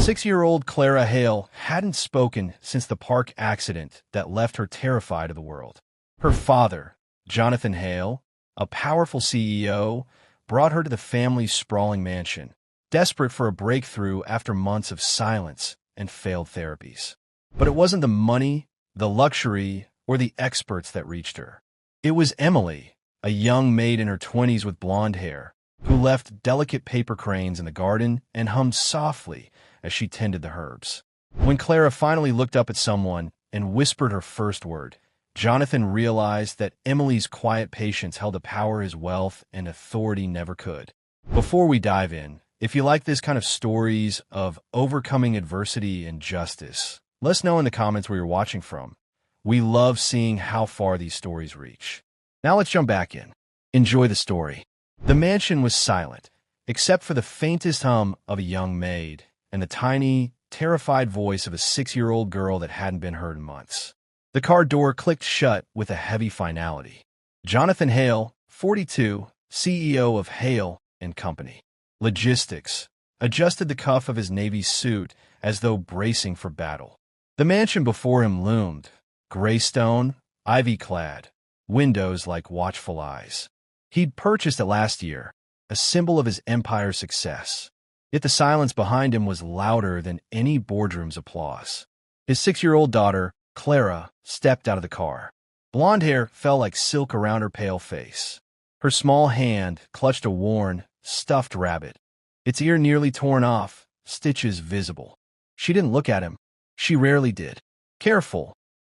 6-year-old Clara Hale hadn't spoken since the park accident that left her terrified of the world. Her father, Jonathan Hale, a powerful CEO, brought her to the family's sprawling mansion, desperate for a breakthrough after months of silence and failed therapies. But it wasn't the money, the luxury, or the experts that reached her. It was Emily, a young maid in her 20s with blonde hair, who left delicate paper cranes in the garden and hummed softly as she tended the herbs. When Clara finally looked up at someone and whispered her first word, Jonathan realized that Emily's quiet patience held a power his wealth and authority never could. Before we dive in, if you like this kind of stories of overcoming adversity and justice, let us know in the comments where you're watching from. We love seeing how far these stories reach. Now let's jump back in. Enjoy the story. The mansion was silent, except for the faintest hum of a young maid and the tiny, terrified voice of a 6-year-old girl that hadn't been heard in months. The car door clicked shut with a heavy finality. Jonathan Hale, 42, CEO of Hale & Company Logistics, adjusted the cuff of his navy suit as though bracing for battle. The mansion before him loomed, gray stone, ivy-clad, windows like watchful eyes. He'd purchased it last year, a symbol of his empire's success. Yet the silence behind him was louder than any boardroom's applause. His 6-year-old daughter, Clara, stepped out of the car. Blonde hair fell like silk around her pale face. Her small hand clutched a worn, stuffed rabbit, its ear nearly torn off, stitches visible. She didn't look at him. She rarely did. "Careful,"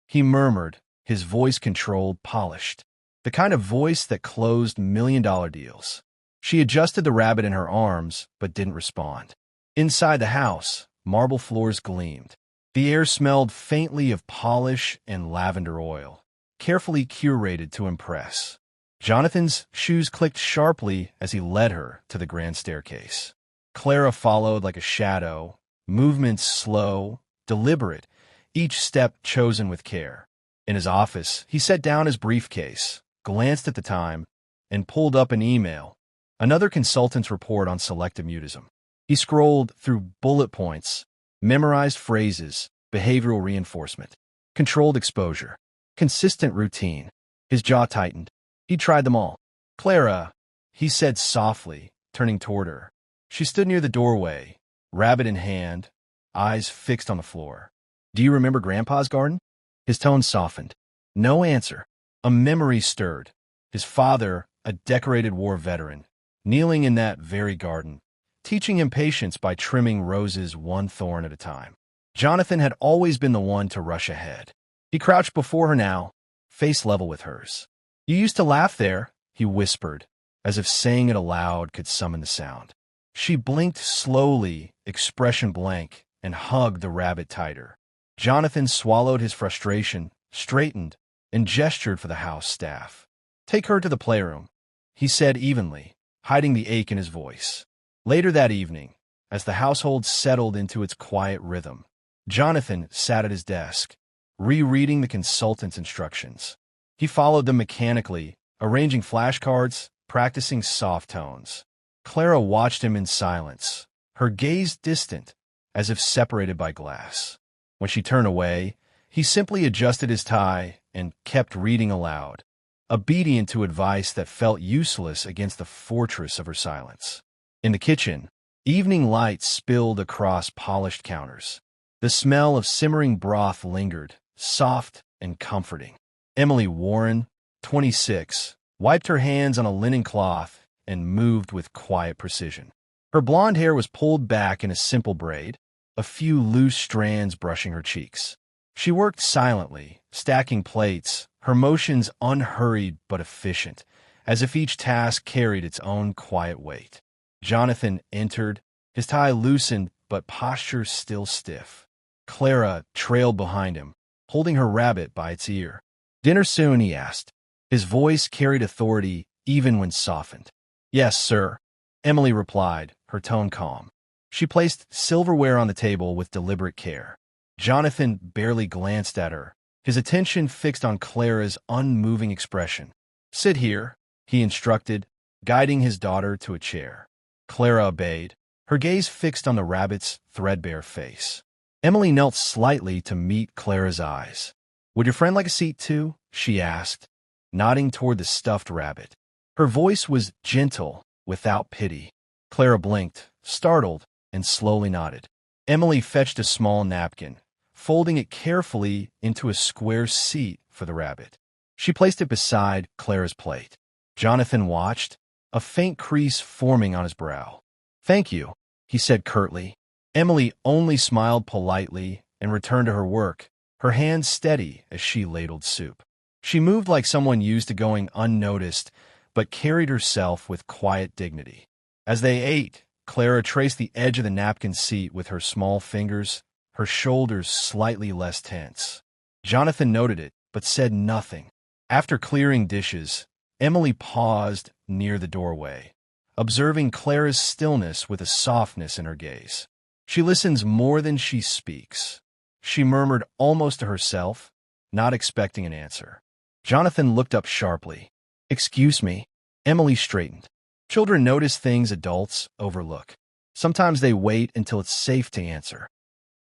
he murmured, his voice controlled, polished. The kind of voice that closed million-dollar deals. She adjusted the rabbit in her arms, but didn't respond. Inside the house, marble floors gleamed. The air smelled faintly of polish and lavender oil, carefully curated to impress. Jonathan's shoes clicked sharply as he led her to the grand staircase. Clara followed like a shadow, movements slow, deliberate, each step chosen with care. In his office, he set down his briefcase, glanced at the time, and pulled up an email, another consultant's report on selective mutism. He scrolled through bullet points, memorized phrases, behavioral reinforcement, controlled exposure, consistent routine. His jaw tightened. He tried them all. "Clara," he said softly, turning toward her. She stood near the doorway, rabbit in hand, eyes fixed on the floor. "Do you remember Grandpa's garden?" His tone softened. No answer. A memory stirred. His father, a decorated war veteran, kneeling in that very garden, teaching him patience by trimming roses one thorn at a time. Jonathan had always been the one to rush ahead. He crouched before her now, face level with hers. "You used to laugh there," he whispered, as if saying it aloud could summon the sound. She blinked slowly, expression blank, and hugged the rabbit tighter. Jonathan swallowed his frustration, straightened, and gestured for the house staff. "Take her to the playroom," he said evenly, hiding the ache in his voice. Later that evening, as the household settled into its quiet rhythm, Jonathan sat at his desk, rereading the consultant's instructions. He followed them mechanically, arranging flashcards, practicing soft tones. Clara watched him in silence, her gaze distant, as if separated by glass. When she turned away, he simply adjusted his tie and kept reading aloud, obedient to advice that felt useless against the fortress of her silence. In the kitchen, evening light spilled across polished counters. The smell of simmering broth lingered, soft and comforting. Emily Warren, 26, wiped her hands on a linen cloth and moved with quiet precision. Her blonde hair was pulled back in a simple braid, a few loose strands brushing her cheeks. She worked silently, stacking plates, her motions unhurried but efficient, as if each task carried its own quiet weight. Jonathan entered, his tie loosened but posture still stiff. Clara trailed behind him, holding her rabbit by its ear. "Dinner soon?" he asked. His voice carried authority even when softened. "Yes, sir," Emily replied, her tone calm. She placed silverware on the table with deliberate care. Jonathan barely glanced at her, his attention fixed on Clara's unmoving expression. "Sit here," he instructed, guiding his daughter to a chair. Clara obeyed, her gaze fixed on the rabbit's threadbare face. Emily knelt slightly to meet Clara's eyes. "Would your friend like a seat too?" she asked, nodding toward the stuffed rabbit. Her voice was gentle, without pity. Clara blinked, startled, and slowly nodded. Emily fetched a small napkin, folding it carefully into a square seat for the rabbit. She placed it beside Clara's plate. Jonathan watched, a faint crease forming on his brow. "Thank you," he said curtly. Emily only smiled politely and returned to her work, her hands steady as she ladled soup. She moved like someone used to going unnoticed, but carried herself with quiet dignity. As they ate, Clara traced the edge of the napkin seat with her small fingers, her shoulders slightly less tense. Jonathan noted it, but said nothing. After clearing dishes, Emily paused near the doorway, observing Clara's stillness with a softness in her gaze. "She listens more than she speaks," she murmured almost to herself, not expecting an answer. Jonathan looked up sharply. "Excuse me." Emily straightened. Children notice things adults overlook. Sometimes they wait until it's safe to answer.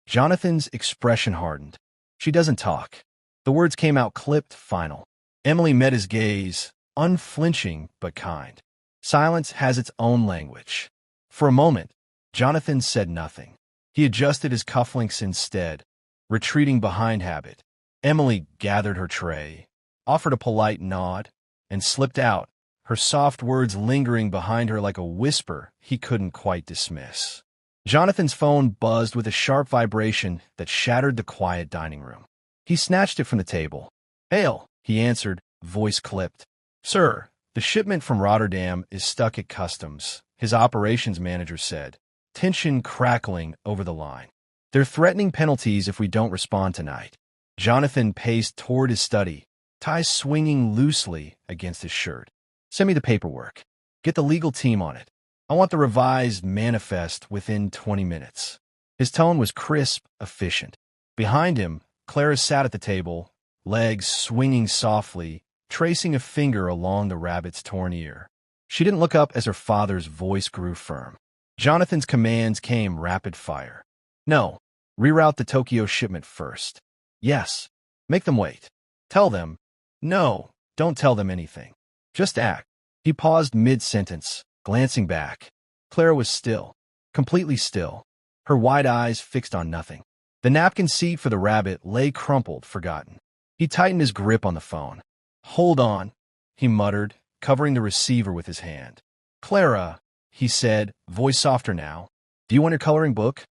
Jonathan's expression hardened. "She doesn't talk." The words came out clipped, final. Emily met his gaze, unflinching but kind. Silence has its own language. For a moment, Jonathan said nothing. He adjusted his cufflinks instead, retreating behind habit. Emily gathered her tray, offered a polite nod, and slipped out, her soft words lingering behind her like a whisper he couldn't quite dismiss. Jonathan's phone buzzed with a sharp vibration that shattered the quiet dining room. He snatched it from the table. "Hail," he answered, voice clipped. "Sir, the shipment from Rotterdam is stuck at customs," his operations manager said, tension crackling over the line. "They're threatening penalties if we don't respond tonight." Jonathan paced toward his study, ties swinging loosely against his shirt. "Send me the paperwork. Get the legal team on it. I want the revised manifest within 20 minutes. His tone was crisp, efficient. Behind him, Clara sat at the table, legs swinging softly, tracing a finger along the rabbit's torn ear. She didn't look up as her father's voice grew firm. Jonathan's commands came rapid fire. "No, reroute the Tokyo shipment first." "Yes, make them wait." "Tell them." "No, don't tell them anything. Just act." He paused mid-sentence, glancing back. Clara was still, completely still, her wide eyes fixed on nothing. The napkin seat for the rabbit lay crumpled, forgotten. He tightened his grip on the phone. "Hold on," he muttered, covering the receiver with his hand. "Clara," he said, voice softer now. "Do you want your coloring book?"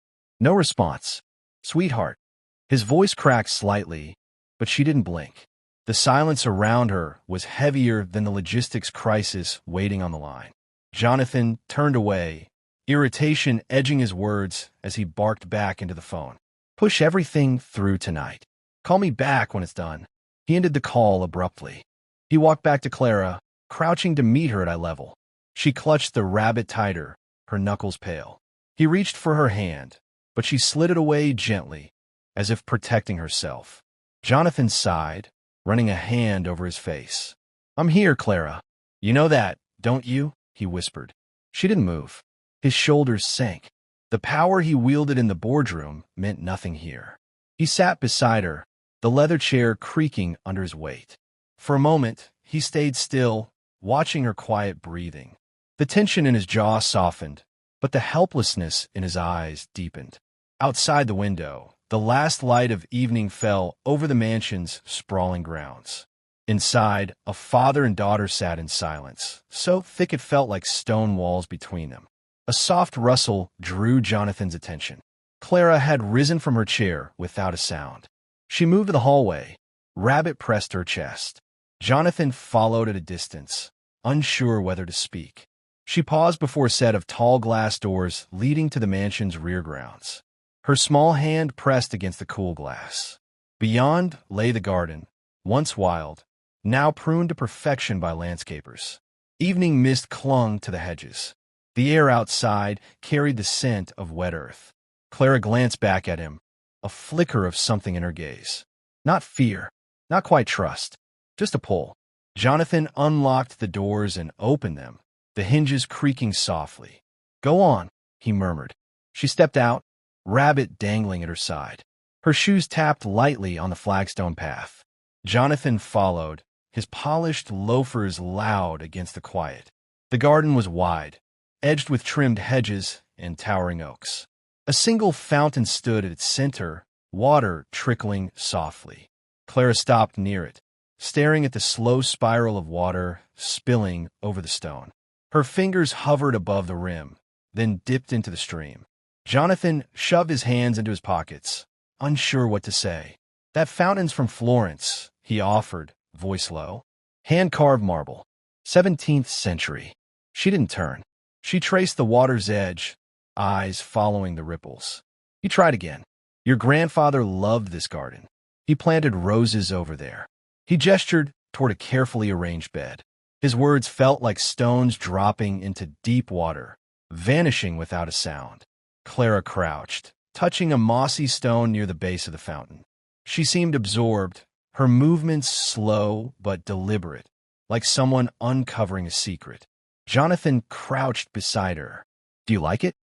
No response. "Sweetheart." His voice cracked slightly, but she didn't blink. The silence around her was heavier than the logistics crisis waiting on the line. Jonathan turned away, irritation edging his words as he barked back into the phone. "Push everything through tonight. Call me back when it's done." He ended the call abruptly. He walked back to Clara, crouching to meet her at eye level. She clutched the rabbit tighter, her knuckles pale. He reached for her hand, but she slid it away gently, as if protecting herself. Jonathan sighed, running a hand over his face. "I'm here, Clara. You know that, don't you?" he whispered. She didn't move. His shoulders sank. The power he wielded in the boardroom meant nothing here. He sat beside her, the leather chair creaking under his weight. For a moment, he stayed still, watching her quiet breathing. The tension in his jaw softened, but the helplessness in his eyes deepened. Outside the window, the last light of evening fell over the mansion's sprawling grounds. Inside, a father and daughter sat in silence, so thick it felt like stone walls between them. A soft rustle drew Jonathan's attention. Clara had risen from her chair without a sound. She moved to the hallway. Rabbit pressed her chest. Jonathan followed at a distance, unsure whether to speak. She paused before a set of tall glass doors leading to the mansion's rear grounds. Her small hand pressed against the cool glass. Beyond lay the garden, once wild, now pruned to perfection by landscapers. Evening mist clung to the hedges. The air outside carried the scent of wet earth. Clara glanced back at him, a flicker of something in her gaze. Not fear, not quite trust, just a pull. Jonathan unlocked the doors and opened them, the hinges creaking softly. "Go on." he murmured. She stepped out, rabbit dangling at her side. Her shoes tapped lightly on the flagstone path. Jonathan followed, his polished loafers loud against the quiet. The garden was wide, edged with trimmed hedges and towering oaks. A single fountain stood at its center, water trickling softly. Clara stopped near it, staring at the slow spiral of water spilling over the stone. Her fingers hovered above the rim, then dipped into the stream. Jonathan shoved his hands into his pockets, unsure what to say. "That fountain's from Florence," he offered, voice low. "Hand-carved marble. 17th century." She didn't turn. She traced the water's edge, eyes following the ripples. He tried again. "Your grandfather loved this garden. He planted roses over there." He gestured toward a carefully arranged bed. His words felt like stones dropping into deep water, vanishing without a sound. Clara crouched, touching a mossy stone near the base of the fountain. She seemed absorbed, her movements slow but deliberate, like someone uncovering a secret. Jonathan crouched beside her. "Do you like it?"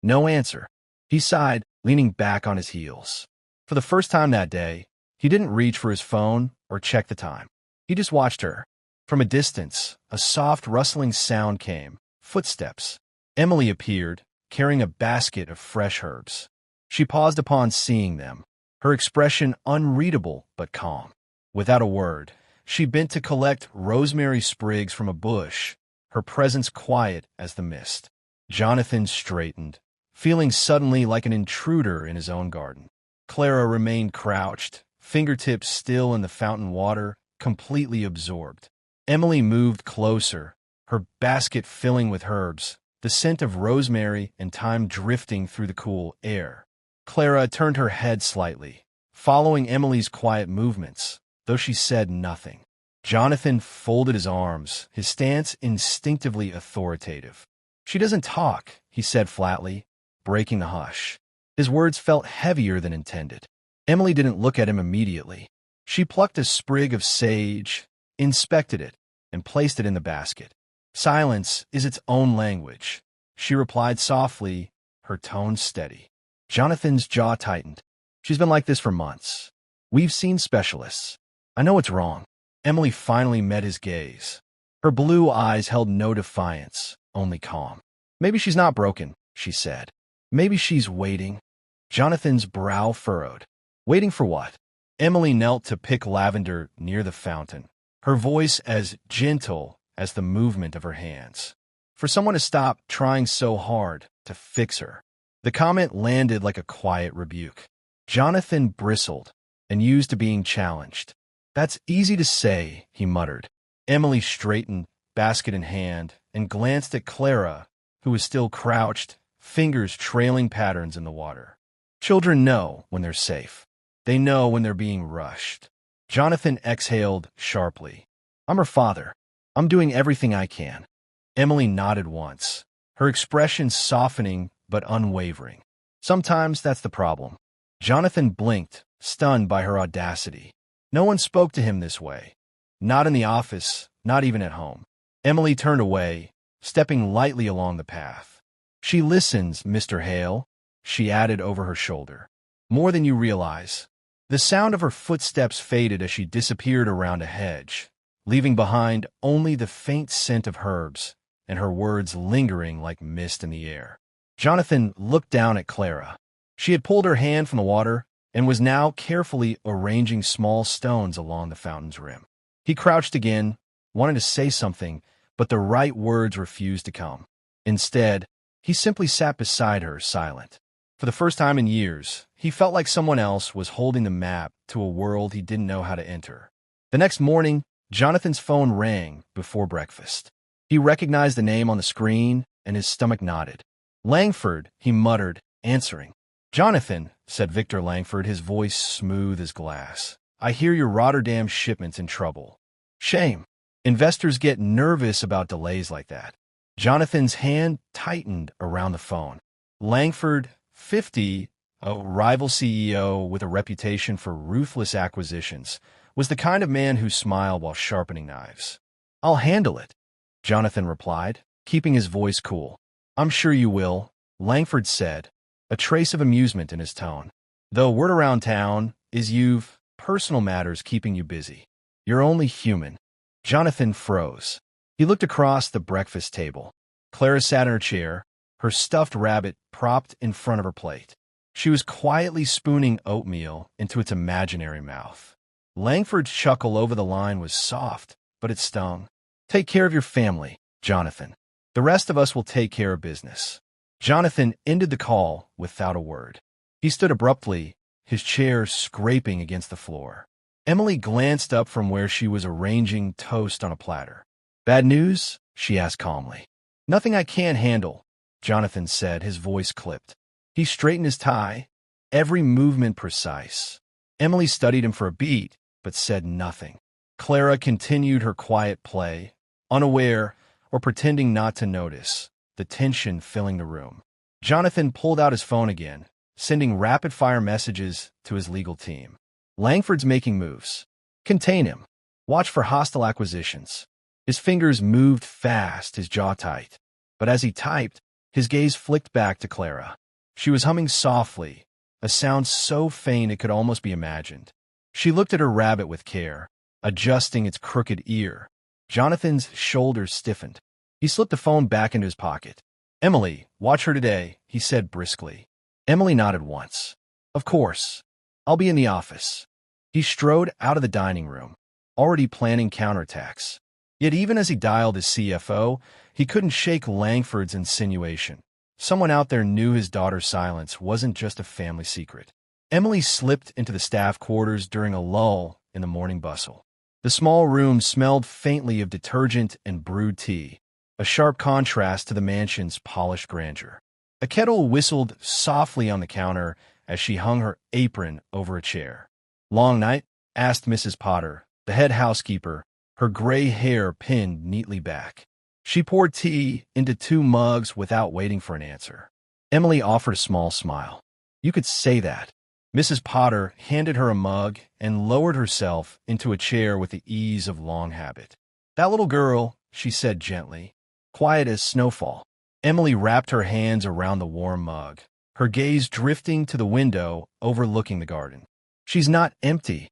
No answer. He sighed, leaning back on his heels. For the first time that day, he didn't reach for his phone or check the time. He just watched her. From a distance, a soft rustling sound came. Footsteps. Emily appeared, carrying a basket of fresh herbs. She paused upon seeing them, her expression unreadable but calm. Without a word, she bent to collect rosemary sprigs from a bush, her presence quiet as the mist. Jonathan straightened, feeling suddenly like an intruder in his own garden. Clara remained crouched, fingertips still in the fountain water, completely absorbed. Emily moved closer, her basket filling with herbs, the scent of rosemary and thyme drifting through the cool air. Clara turned her head slightly, following Emily's quiet movements, though she said nothing. Jonathan folded his arms, his stance instinctively authoritative. "She doesn't talk," he said flatly, breaking the hush. His words felt heavier than intended. Emily didn't look at him immediately. She plucked a sprig of sage, inspected it, and placed it in the basket. "Silence is its own language," she replied softly, her tone steady. Jonathan's jaw tightened. "She's been like this for months. We've seen specialists. I know it's wrong." Emily finally met his gaze. Her blue eyes held no defiance, only calm. "Maybe she's not broken," she said. "Maybe she's waiting." Jonathan's brow furrowed. "Waiting for what?" Emily knelt to pick lavender near the fountain, her voice as gentle as the movement of her hands. "For someone to stop trying so hard to fix her." The comment landed like a quiet rebuke. Jonathan bristled and used to being challenged. "That's easy to say," he muttered. Emily straightened, basket in hand, and glanced at Clara, who was still crouched, fingers trailing patterns in the water. Children know when they're safe. They know when they're being rushed. Jonathan exhaled sharply. "I'm her father. I'm doing everything I can." Emily nodded once, her expression softening but unwavering. Sometimes that's the problem. Jonathan blinked, stunned by her audacity. No one spoke to him this way. Not in the office, not even at home. Emily turned away, stepping lightly along the path. "She listens, Mr. Hale," she added over her shoulder. "More than you realize." The sound of her footsteps faded as she disappeared around a hedge, leaving behind only the faint scent of herbs and her words lingering like mist in the air. Jonathan looked down at Clara. She had pulled her hand from the water and was now carefully arranging small stones along the fountain's rim. He crouched again, wanted to say something, but the right words refused to come. Instead, he simply sat beside her, silent. For the first time in years, he felt like someone else was holding the map to a world he didn't know how to enter. The next morning, Jonathan's phone rang before breakfast. He recognized the name on the screen, and his stomach knotted. "Langford," he muttered, answering. "Jonathan," said Victor Langford, his voice smooth as glass. "I hear your Rotterdam shipment's in trouble." "Shame. Investors get nervous about delays like that." Jonathan's hand tightened around the phone. Langford, 50, a rival CEO with a reputation for ruthless acquisitions, was the kind of man who smiled while sharpening knives. "I'll handle it," Jonathan replied, keeping his voice cool. "I'm sure you will. Langford said, a trace of amusement in his tone. Though word around town is you've personal matters keeping you busy. You're only human. Jonathan froze. He looked across the breakfast table. Clara sat in her chair, her stuffed rabbit propped in front of her plate. She was quietly spooning oatmeal into its imaginary mouth. Langford's chuckle over the line was soft, but it stung. Take care of your family, Jonathan. The rest of us will take care of business. Jonathan ended the call without a word. He stood abruptly, his chair scraping against the floor. Emily glanced up from where she was arranging toast on a platter. Bad news? She asked calmly. Nothing I can't handle, Jonathan said, his voice clipped. He straightened his tie, every movement precise. Emily studied him for a beat, but said nothing. Clara continued her quiet play, unaware or pretending not to notice, the tension filling the room. Jonathan pulled out his phone again, sending rapid-fire messages to his legal team. Langford's making moves. Contain him. Watch for hostile acquisitions. His fingers moved fast, his jaw tight. But as he typed, his gaze flicked back to Clara. She was humming softly, a sound so faint it could almost be imagined. She looked at her rabbit with care, adjusting its crooked ear. Jonathan's shoulders stiffened. He slipped the phone back into his pocket. Emily, watch her today, he said briskly. Emily nodded once. Of course. I'll be in the office. He strode out of the dining room, already planning counterattacks. Yet even as he dialed his CFO, he couldn't shake Langford's insinuation. Someone out there knew his daughter's silence wasn't just a family secret. Emily slipped into the staff quarters during a lull in the morning bustle. The small room smelled faintly of detergent and brewed tea, a sharp contrast to the mansion's polished grandeur. A kettle whistled softly on the counter as she hung her apron over a chair. Long night? Asked Mrs. Potter, the head housekeeper, her gray hair pinned neatly back. She poured tea into 2 mugs without waiting for an answer. Emily offered a small smile. You could say that. Mrs. Potter handed her a mug and lowered herself into a chair with the ease of long habit. That little girl, she said gently, quiet as snowfall. Emily wrapped her hands around the warm mug, her gaze drifting to the window overlooking the garden. She's not empty,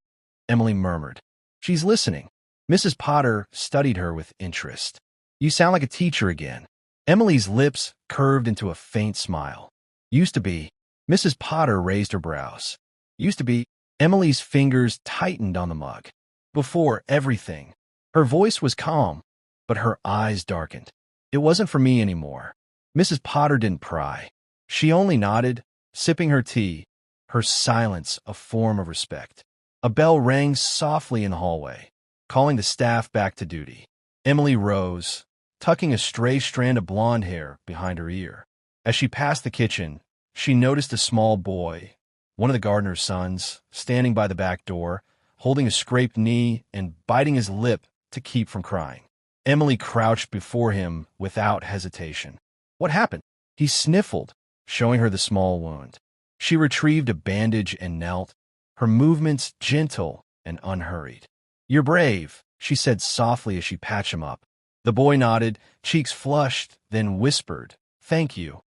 Emily murmured. She's listening. Mrs. Potter studied her with interest. You sound like a teacher again. Emily's lips curved into a faint smile. Used to be. Mrs. Potter raised her brows. Used to be. Emily's fingers tightened on the mug. Before everything. Her voice was calm, but her eyes darkened. It wasn't for me anymore. Mrs. Potter didn't pry. She only nodded, sipping her tea, her silence a form of respect. A bell rang softly in the hallway, calling the staff back to duty. Emily rose, tucking a stray strand of blonde hair behind her ear. As she passed the kitchen, she noticed a small boy, one of the gardener's sons, standing by the back door, holding a scraped knee and biting his lip to keep from crying. Emily crouched before him without hesitation. What happened? He sniffled, showing her the small wound. She retrieved a bandage and knelt, her movements gentle and unhurried. You're brave, she said softly as she patched him up. The boy nodded, cheeks flushed, then whispered, thank you,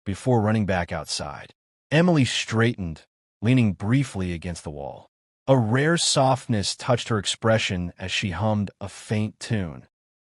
before running back outside. Emily straightened, leaning briefly against the wall. A rare softness touched her expression as she hummed a faint tune,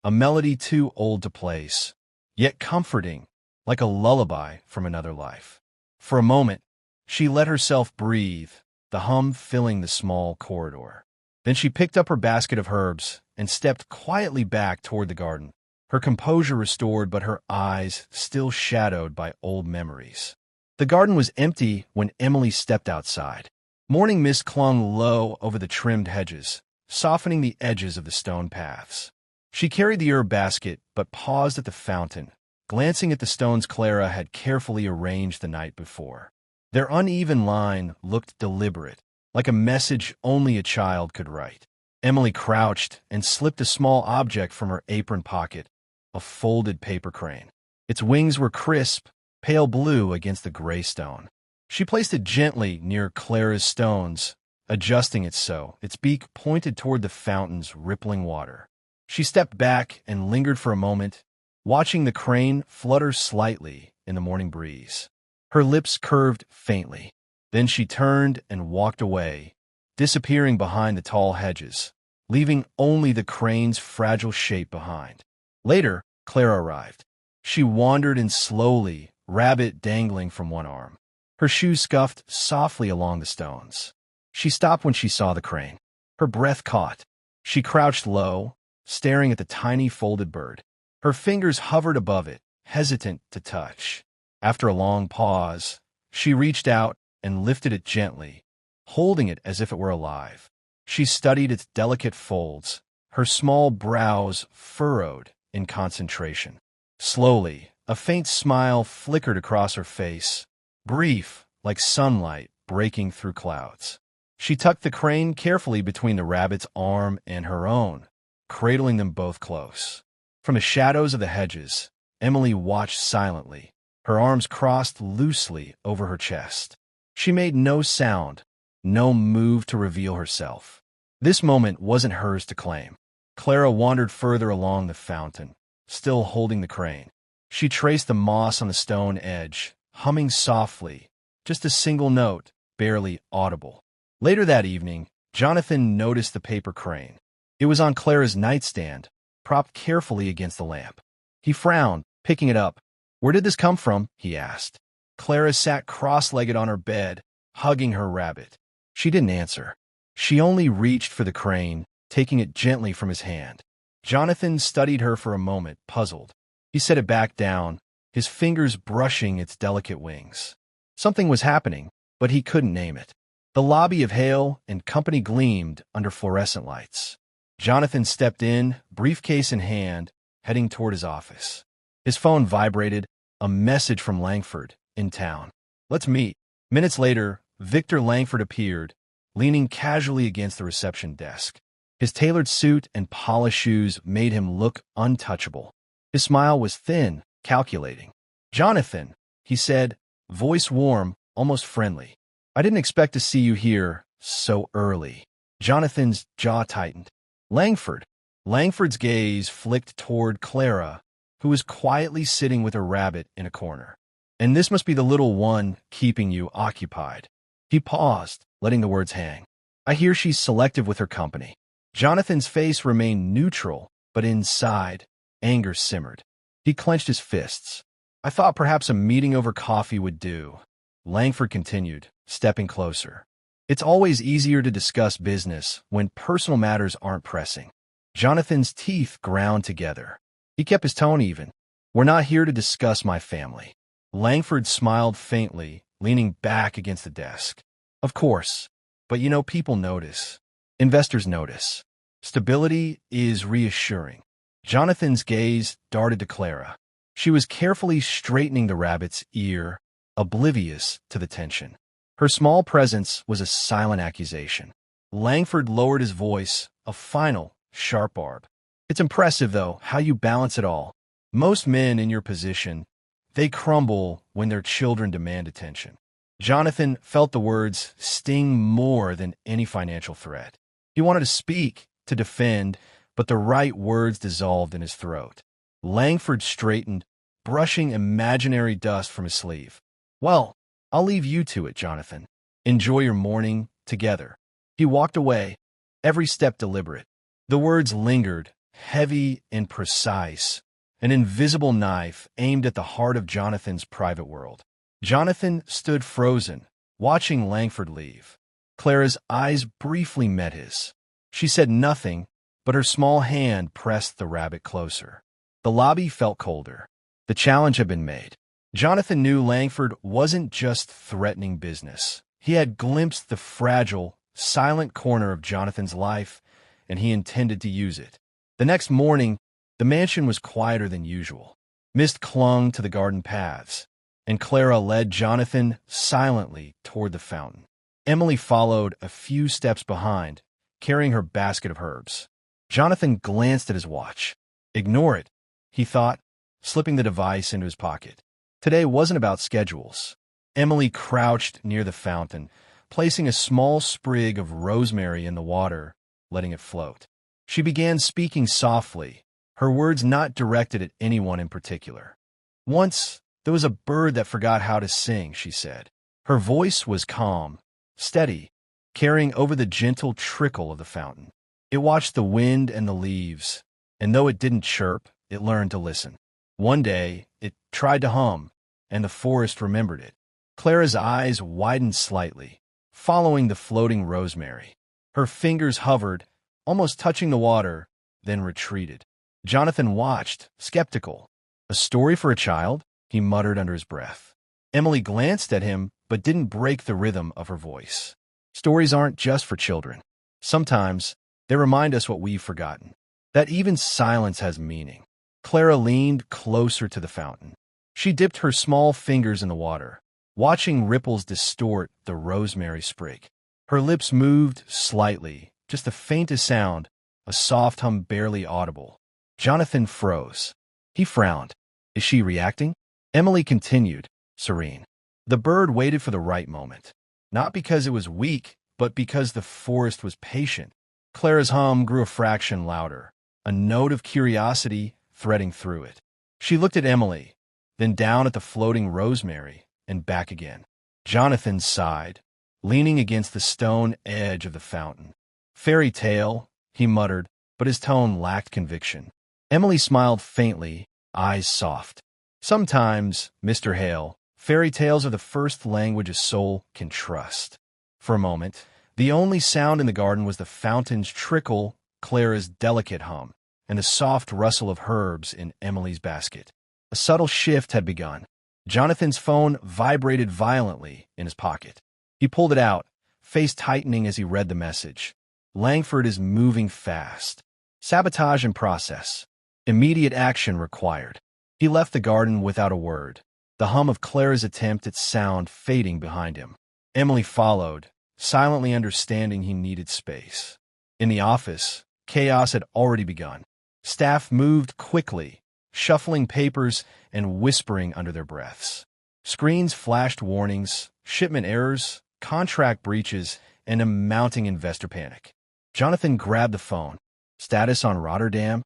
a melody too old to place, yet comforting, like a lullaby from another life. For a moment, she let herself breathe, the hum filling the small corridor. Then she picked up her basket of herbs and stepped quietly back toward the garden, her composure restored but her eyes still shadowed by old memories. The garden was empty when Emily stepped outside. Morning mist clung low over the trimmed hedges, softening the edges of the stone paths. She carried the herb basket but paused at the fountain, glancing at the stones Clara had carefully arranged the night before. Their uneven line looked deliberate, like a message only a child could write. Emily crouched and slipped a small object from her apron pocket, a folded paper crane. Its wings were crisp, pale blue against the gray stone. She placed it gently near Clara's stones, adjusting it so its beak pointed toward the fountain's rippling water. She stepped back and lingered for a moment, watching the crane flutter slightly in the morning breeze. Her lips curved faintly. Then she turned and walked away, disappearing behind the tall hedges, leaving only the crane's fragile shape behind. Later, Clara arrived. She wandered in slowly, rabbit dangling from one arm. Her shoes scuffed softly along the stones. She stopped when she saw the crane. Her breath caught. She crouched low, staring at the tiny folded bird. Her fingers hovered above it, hesitant to touch. After a long pause, she reached out and lifted it gently, holding it as if it were alive. She studied its delicate folds, her small brows furrowed in concentration. Slowly, a faint smile flickered across her face, brief, like sunlight breaking through clouds. She tucked the crane carefully between the rabbit's arm and her own, cradling them both close. From the shadows of the hedges, Emily watched silently, her arms crossed loosely over her chest. She made no sound, no move to reveal herself. This moment wasn't hers to claim. Clara wandered further along the fountain, still holding the crane. She traced the moss on the stone edge, humming softly, just a single note, barely audible. Later that evening, Jonathan noticed the paper crane. It was on Clara's nightstand, propped carefully against the lamp. He frowned, picking it up. "Where did this come from?" he asked. Clara sat cross-legged on her bed, hugging her rabbit. She didn't answer. She only reached for the crane, taking it gently from his hand. Jonathan studied her for a moment, puzzled. He set it back down, his fingers brushing its delicate wings. Something was happening, but he couldn't name it. The lobby of Hale and Company gleamed under fluorescent lights. Jonathan stepped in, briefcase in hand, heading toward his office. His phone vibrated, a message from Langford, in town. "Let's meet." Minutes later, Victor Langford appeared, leaning casually against the reception desk. His tailored suit and polished shoes made him look untouchable. His smile was thin, calculating. "Jonathan," he said, voice warm, almost friendly. "I didn't expect to see you here so early." Jonathan's jaw tightened. "Langford." Langford's gaze flicked toward Clara, who was quietly sitting with her rabbit in a corner. "And this must be the little one keeping you occupied." He paused, letting the words hang. "I hear she's selective with her company." Jonathan's face remained neutral, but inside, anger simmered. He clenched his fists. "I thought perhaps a meeting over coffee would do," Langford continued, stepping closer. "It's always easier to discuss business when personal matters aren't pressing." Jonathan's teeth ground together. He kept his tone even. "We're not here to discuss my family." Langford smiled faintly, leaning back against the desk. "Of course, but people notice. Investors notice. Stability is reassuring." Jonathan's gaze darted to Clara. She was carefully straightening the rabbit's ear, oblivious to the tension. Her small presence was a silent accusation. Langford lowered his voice, a final, sharp barb. "It's impressive, though, how you balance it all. Most men in your position, they crumble when their children demand attention." Jonathan felt the words sting more than any financial threat. He wanted to speak, to defend, but the right words dissolved in his throat. Langford straightened, brushing imaginary dust from his sleeve. "Well, I'll leave you to it, Jonathan. Enjoy your morning together." He walked away, every step deliberate. The words lingered, heavy and precise, an invisible knife aimed at the heart of Jonathan's private world. Jonathan stood frozen, watching Langford leave. Clara's eyes briefly met his. She said nothing, but her small hand pressed the rabbit closer. The lobby felt colder. The challenge had been made. Jonathan knew Langford wasn't just threatening business. He had glimpsed the fragile, silent corner of Jonathan's life, and he intended to use it. The next morning, the mansion was quieter than usual. Mist clung to the garden paths, and Clara led Jonathan silently toward the fountain. Emily followed a few steps behind, carrying her basket of herbs. Jonathan glanced at his watch. Ignore it, he thought, slipping the device into his pocket. Today wasn't about schedules. Emily crouched near the fountain, placing a small sprig of rosemary in the water, letting it float. She began speaking softly, her words not directed at anyone in particular. "Once, There was a bird that forgot how to sing, she said. Her voice was calm, steady, carrying over the gentle trickle of the fountain. It watched the wind and the leaves, and though it didn't chirp, it learned to listen. One day, it tried to hum, and the forest remembered it. Clara's eyes widened slightly, following the floating rosemary. Her fingers hovered, almost touching the water, then retreated. Jonathan watched, skeptical. A story for a child? He muttered under his breath. Emily glanced at him, but didn't break the rhythm of her voice. Stories aren't just for children. Sometimes, they remind us what we've forgotten, that even silence has meaning. Clara leaned closer to the fountain. She dipped her small fingers in the water, watching ripples distort the rosemary sprig. Her lips moved slightly, just the faintest sound, a soft hum barely audible. Jonathan froze. He frowned. Is she reacting? Emily continued, serene. The bird waited for the right moment, not because it was weak, but because the forest was patient. Clara's hum grew a fraction louder, a note of curiosity threading through it. She looked at Emily, then down at the floating rosemary, and back again. Jonathan sighed, leaning against the stone edge of the fountain. Fairy tale, he muttered, but his tone lacked conviction. Emily smiled faintly, eyes soft. Sometimes, Mr. Hale, fairy tales are the first language a soul can trust. For a moment, the only sound in the garden was the fountain's trickle, Clara's delicate hum, and the soft rustle of herbs in Emily's basket. A subtle shift had begun. Jonathan's phone vibrated violently in his pocket. He pulled it out, face tightening as he read the message. Langford is moving fast. Sabotage in process. Immediate action required. He left the garden without a word, the hum of Clara's attempt at sound fading behind him. Emily followed, silently understanding he needed space. In the office, chaos had already begun. Staff moved quickly, shuffling papers and whispering under their breaths. Screens flashed warnings, shipment errors, contract breaches, and a mounting investor panic. Jonathan grabbed the phone. Status on Rotterdam?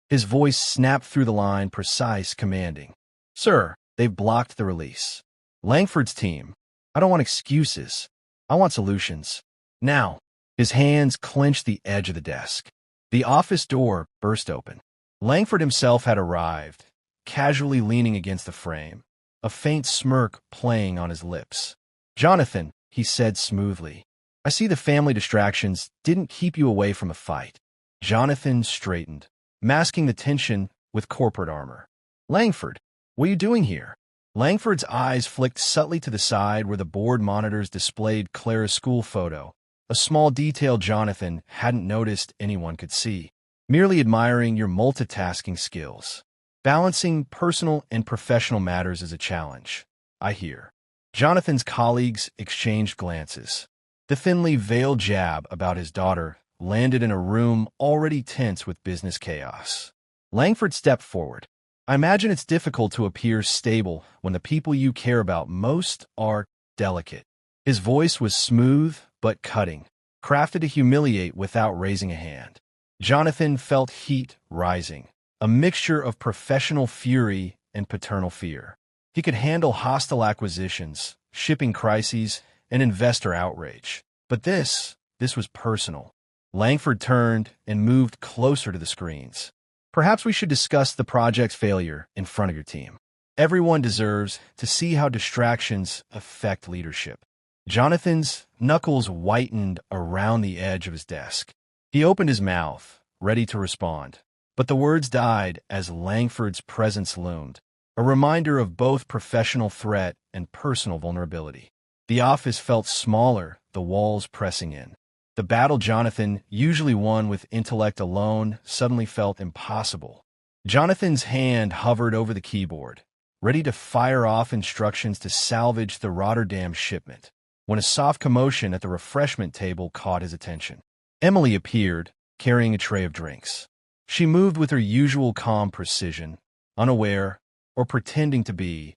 His voice snapped through the line, precise, commanding. Sir, they've blocked the release. Langford's team. I don't want excuses. I want solutions. Now. His hands clenched the edge of the desk. The office door burst open. Langford himself had arrived, casually leaning against the frame, a faint smirk playing on his lips. Jonathan, he said smoothly, I see the family distractions didn't keep you away from a fight. Jonathan straightened, masking the tension with corporate armor. Langford, what are you doing here? Langford's eyes flicked subtly to the side where the board monitors displayed Clara's school photo, a small detail Jonathan hadn't noticed anyone could see. Merely admiring your multitasking skills. Balancing personal and professional matters is a challenge, I hear. Jonathan's colleagues exchanged glances. The thinly veiled jab about his daughter landed in a room already tense with business chaos. Langford stepped forward. I imagine it's difficult to appear stable when the people you care about most are delicate. His voice was smooth but cutting, crafted to humiliate without raising a hand. Jonathan felt heat rising, a mixture of professional fury and paternal fear. He could handle hostile acquisitions, shipping crises, and investor outrage. But this was personal. Langford turned and moved closer to the screens. Perhaps we should discuss the project's failure in front of your team. Everyone deserves to see how distractions affect leadership. Jonathan's knuckles whitened around the edge of his desk. He opened his mouth, ready to respond, but the words died as Langford's presence loomed, a reminder of both professional threat and personal vulnerability. The office felt smaller, the walls pressing in. The battle Jonathan usually won with intellect alone suddenly felt impossible. Jonathan's hand hovered over the keyboard, ready to fire off instructions to salvage the Rotterdam shipment, when a soft commotion at the refreshment table caught his attention. Emily appeared, carrying a tray of drinks. She moved with her usual calm precision, unaware, or pretending to be,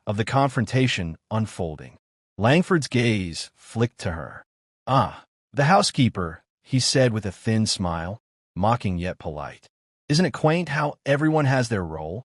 of the confrontation unfolding. Langford's gaze flicked to her. Ah, the housekeeper, he said with a thin smile, mocking yet polite. Isn't it quaint how everyone has their role?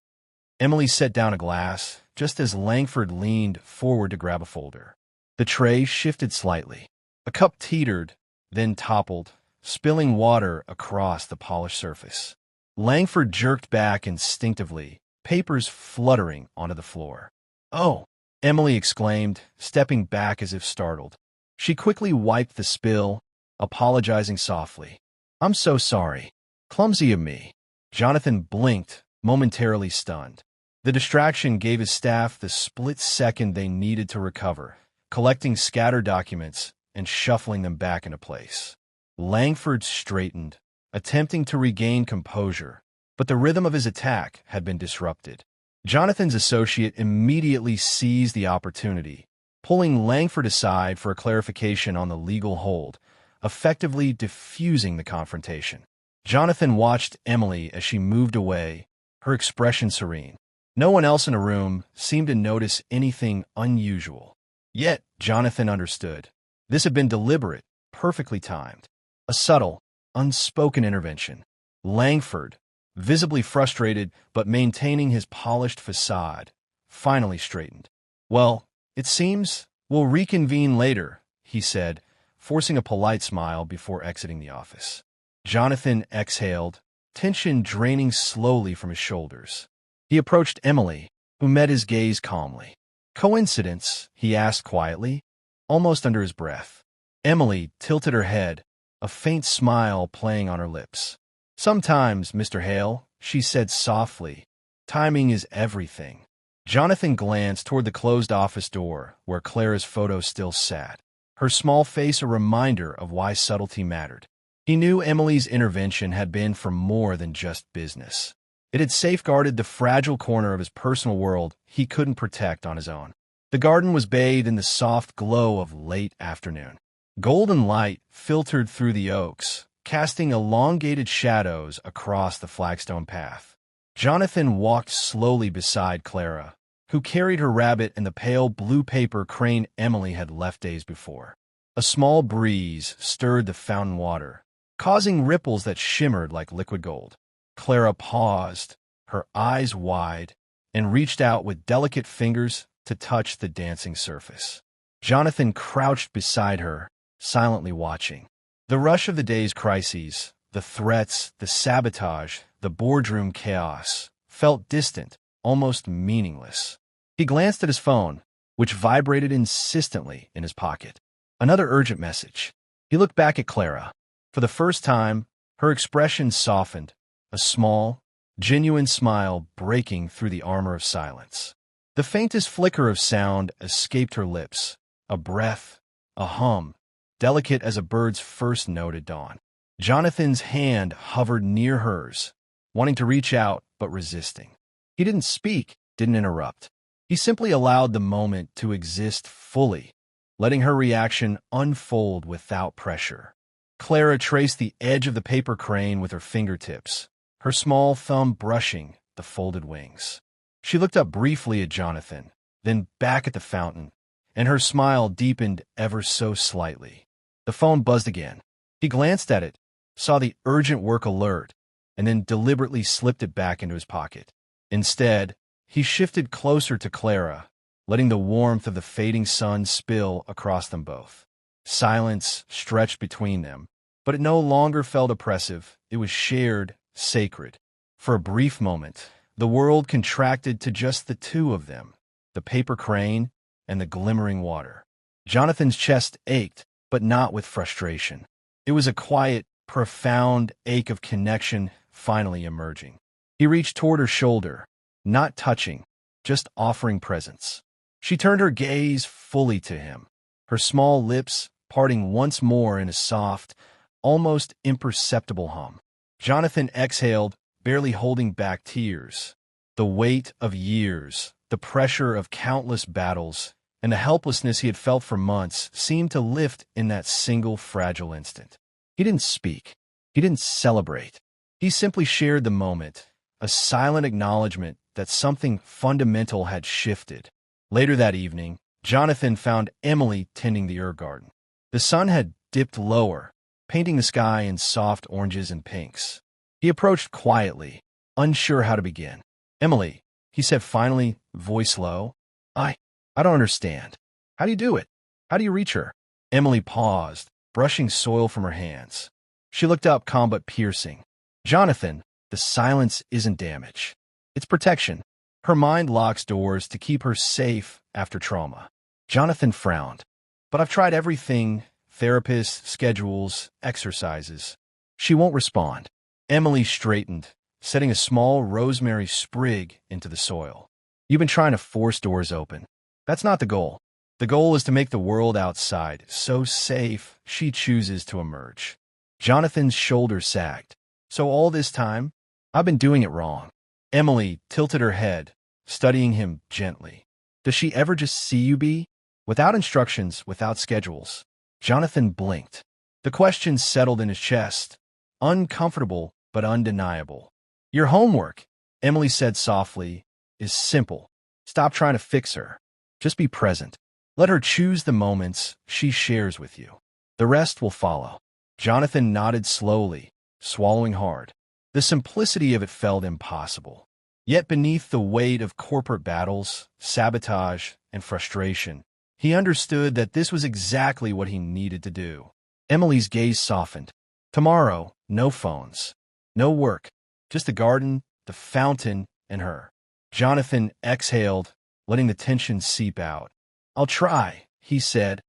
Emily set down a glass just as Langford leaned forward to grab a folder. The tray shifted slightly. A cup teetered, then toppled, spilling water across the polished surface. Langford jerked back instinctively, papers fluttering onto the floor. "Oh!" Emily exclaimed, stepping back as if startled. She quickly wiped the spill, apologizing softly. "I'm so sorry. Clumsy of me." Jonathan blinked, momentarily stunned. The distraction gave his staff the split second they needed to recover, collecting scattered documents and shuffling them back into place. Langford straightened, attempting to regain composure, but the rhythm of his attack had been disrupted. Jonathan's associate immediately seized the opportunity, pulling Langford aside for a clarification on the legal hold, effectively diffusing the confrontation. Jonathan watched Emily as she moved away, her expression serene. No one else in the room seemed to notice anything unusual. Yet, Jonathan understood. This had been deliberate, perfectly timed. A subtle, unspoken intervention. Langford, visibly frustrated but maintaining his polished facade, finally straightened. "Well, it seems we'll reconvene later," he said, forcing a polite smile before exiting the office. Jonathan exhaled, tension draining slowly from his shoulders. He approached Emily, who met his gaze calmly. "Coincidence?" he asked quietly, almost under his breath. Emily tilted her head, a faint smile playing on her lips. "Sometimes, Mr. Hale," she said softly. "Timing is everything." Jonathan glanced toward the closed office door, where Clara's photo still sat, her small face a reminder of why subtlety mattered. He knew Emily's intervention had been for more than just business. It had safeguarded the fragile corner of his personal world he couldn't protect on his own. The garden was bathed in the soft glow of late afternoon. Golden light filtered through the oaks, casting elongated shadows across the flagstone path. Jonathan walked slowly beside Clara, who carried her rabbit and the pale blue paper crane Emily had left days before. A small breeze stirred the fountain water, causing ripples that shimmered like liquid gold. Clara paused, her eyes wide, and reached out with delicate fingers to touch the dancing surface. Jonathan crouched beside her, silently watching. The rush of the day's crises, the threats, the sabotage, the boardroom chaos, felt distant, almost meaningless. He glanced at his phone, which vibrated insistently in his pocket. Another urgent message. He looked back at Clara. For the first time, her expression softened, a small, genuine smile breaking through the armor of silence. The faintest flicker of sound escaped her lips, a breath, a hum, delicate as a bird's first note at dawn. Jonathan's hand hovered near hers, wanting to reach out but resisting. He didn't speak, didn't interrupt. He simply allowed the moment to exist fully, letting her reaction unfold without pressure. Clara traced the edge of the paper crane with her fingertips, her small thumb brushing the folded wings. She looked up briefly at Jonathan, then back at the fountain, and her smile deepened ever so slightly. The phone buzzed again. He glanced at it, saw the urgent work alert, and then deliberately slipped it back into his pocket. Instead, he shifted closer to Clara, letting the warmth of the fading sun spill across them both. Silence stretched between them, but it no longer felt oppressive. It was shared, sacred. For a brief moment, the world contracted to just the two of them, the paper crane and the glimmering water. Jonathan's chest ached, but not with frustration. It was a quiet, profound ache of connection finally emerging. He reached toward her shoulder, not touching, just offering presence. She turned her gaze fully to him, her small lips parting once more in a soft, almost imperceptible hum. Jonathan exhaled, barely holding back tears. The weight of years, the pressure of countless battles, and the helplessness he had felt for months seemed to lift in that single fragile instant. He didn't speak. He didn't celebrate. He simply shared the moment, a silent acknowledgement that something fundamental had shifted. Later that evening, Jonathan found Emily tending the herb garden. The sun had dipped lower, painting the sky in soft oranges and pinks. He approached quietly, unsure how to begin. "Emily," he said finally, voice low. I, I don't understand. How do you do it? How do you reach her? Emily paused, brushing soil from her hands. She looked up, calm but piercing. Jonathan, the silence isn't damage. It's protection. Her mind locks doors to keep her safe after trauma. Jonathan frowned. But I've tried everything, therapists, schedules, exercises. She won't respond. Emily straightened, setting a small rosemary sprig into the soil. You've been trying to force doors open. That's not the goal. The goal is to make the world outside so safe she chooses to emerge. Jonathan's shoulders sagged. So all this time, I've been doing it wrong. Emily tilted her head, studying him gently. Does she ever just see you be? Without instructions, without schedules. Jonathan blinked. The question settled in his chest, uncomfortable but undeniable. Your homework, Emily said softly, is simple. Stop trying to fix her. Just be present. Let her choose the moments she shares with you. The rest will follow. Jonathan nodded slowly, swallowing hard. The simplicity of it felt impossible. Yet beneath the weight of corporate battles, sabotage, and frustration, he understood that this was exactly what he needed to do. Emily's gaze softened. Tomorrow, no phones, no work, just the garden, the fountain, and her. Jonathan exhaled, letting the tension seep out. I'll try, he said,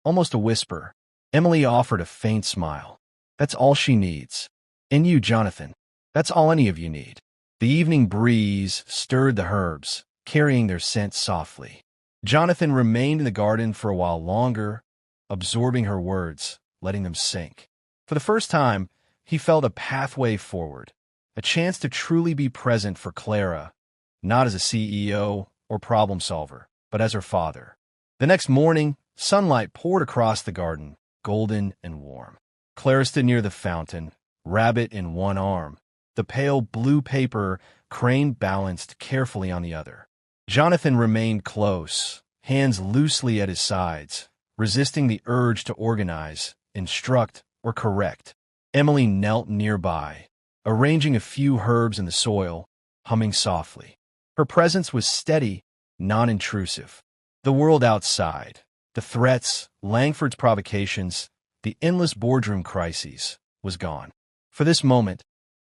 almost a whisper. Emily offered a faint smile. That's all she needs. And you, Jonathan, that's all any of you need. The evening breeze stirred the herbs, carrying their scent softly. Jonathan remained in the garden for a while longer, absorbing her words, letting them sink. For the first time, he felt a pathway forward, a chance to truly be present for Clara, not as a CEO or problem solver, but as her father. The next morning, sunlight poured across the garden, golden and warm. Clara stood near the fountain, rabbit in one arm, the pale blue paper crane balanced carefully on the other. Jonathan remained close, hands loosely at his sides, resisting the urge to organize, instruct, or correct. Emily knelt nearby, arranging a few herbs in the soil, humming softly. Her presence was steady, non-intrusive. The world outside, the threats, Langford's provocations, the endless boardroom crises, was gone. For this moment,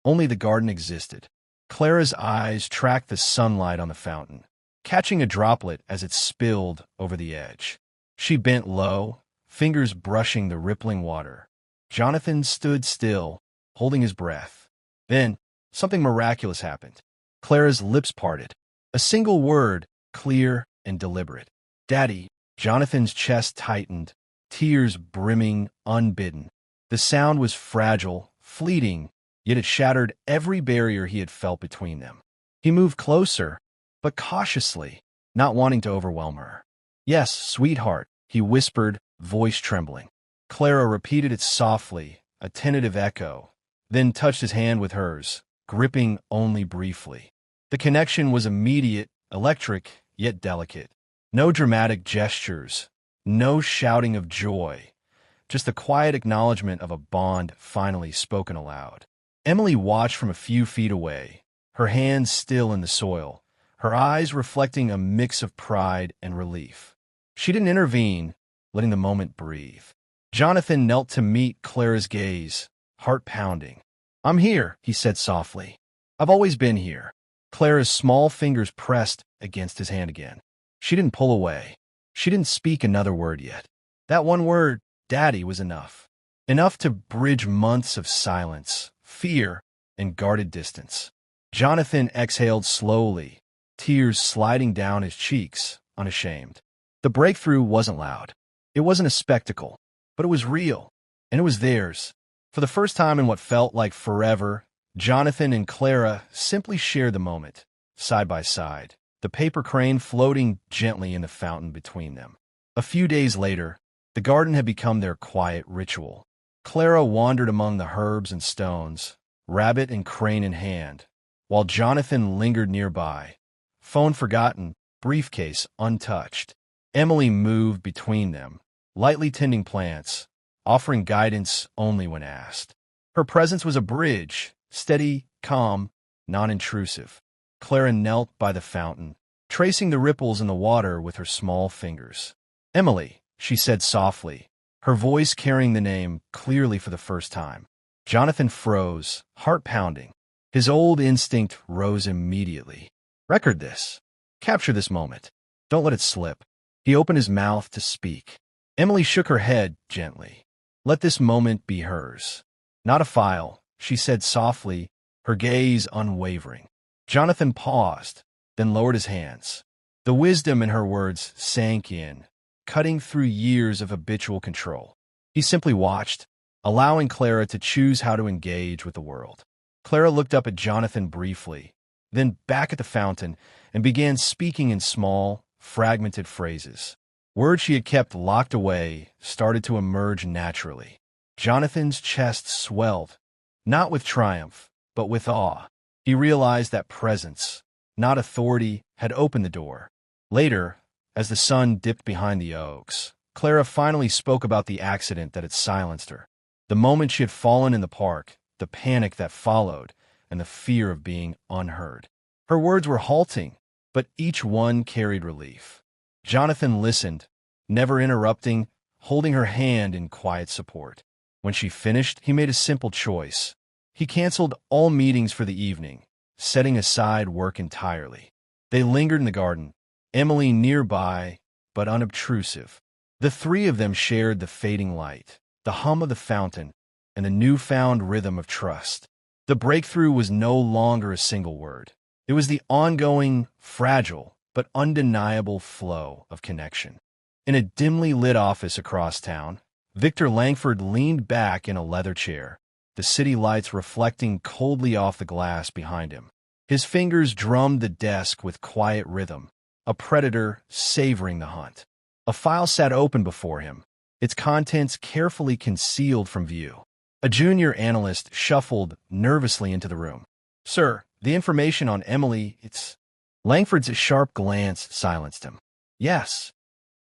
only the garden existed. Clara's eyes tracked the sunlight on the fountain, catching a droplet as it spilled over the edge. She bent low, fingers brushing the rippling water. Jonathan stood still, holding his breath. Then, something miraculous happened. Clara's lips parted. A single word, clear and deliberate. Daddy. Jonathan's chest tightened, tears brimming, unbidden. The sound was fragile, fleeting, yet it shattered every barrier he had felt between them. He moved closer, but cautiously, not wanting to overwhelm her. Yes, sweetheart, he whispered, voice trembling. Clara repeated it softly, a tentative echo, then touched his hand with hers, gripping only briefly. The connection was immediate, electric, yet delicate. No dramatic gestures, no shouting of joy, just the quiet acknowledgement of a bond finally spoken aloud. Emily watched from a few feet away, her hands still in the soil, her eyes reflecting a mix of pride and relief. She didn't intervene, letting the moment breathe. Jonathan knelt to meet Clara's gaze, heart pounding. I'm here, he said softly. I've always been here. Clara's small fingers pressed against his hand again. She didn't pull away. She didn't speak another word yet. That one word, Daddy, was enough. Enough to bridge months of silence, fear, and guarded distance. Jonathan exhaled slowly, tears sliding down his cheeks, unashamed. The breakthrough wasn't loud. It wasn't a spectacle, but it was real, and it was theirs. For the first time in what felt like forever, Jonathan and Clara simply shared the moment, side by side, the paper crane floating gently in the fountain between them. A few days later, the garden had become their quiet ritual. Clara wandered among the herbs and stones, rabbit and crane in hand, while Jonathan lingered nearby, phone forgotten, briefcase untouched. Emily moved between them, lightly tending plants, offering guidance only when asked. Her presence was a bridge, steady, calm, non-intrusive. Clara knelt by the fountain, tracing the ripples in the water with her small fingers. "Emily," she said softly, her voice carrying the name clearly for the first time. Jonathan froze, heart pounding. His old instinct rose immediately. Record this. Capture this moment. Don't let it slip. He opened his mouth to speak. Emily shook her head gently. Let this moment be hers. Not a file, she said softly, her gaze unwavering. Jonathan paused, then lowered his hands. The wisdom in her words sank in, cutting through years of habitual control. He simply watched, allowing Clara to choose how to engage with the world. Clara looked up at Jonathan briefly, then back at the fountain, and began speaking in small, fragmented phrases. Words she had kept locked away started to emerge naturally. Jonathan's chest swelled, not with triumph, but with awe. He realized that presence, not authority, had opened the door. Later, as the sun dipped behind the oaks, Clara finally spoke about the accident that had silenced her. The moment she had fallen in the park, the panic that followed, and the fear of being unheard. Her words were halting, but each one carried relief. Jonathan listened, never interrupting, holding her hand in quiet support. When she finished, he made a simple choice. He canceled all meetings for the evening, setting aside work entirely. They lingered in the garden, Emily nearby, but unobtrusive. The three of them shared the fading light, the hum of the fountain, and the newfound rhythm of trust. The breakthrough was no longer a single word. It was the ongoing, fragile, but undeniable flow of connection. In a dimly lit office across town, Victor Langford leaned back in a leather chair, the city lights reflecting coldly off the glass behind him. His fingers drummed the desk with quiet rhythm, a predator savoring the hunt. A file sat open before him, its contents carefully concealed from view. A junior analyst shuffled nervously into the room. "Sir, the information on Emily, it's—" Langford's sharp glance silenced him. "Yes."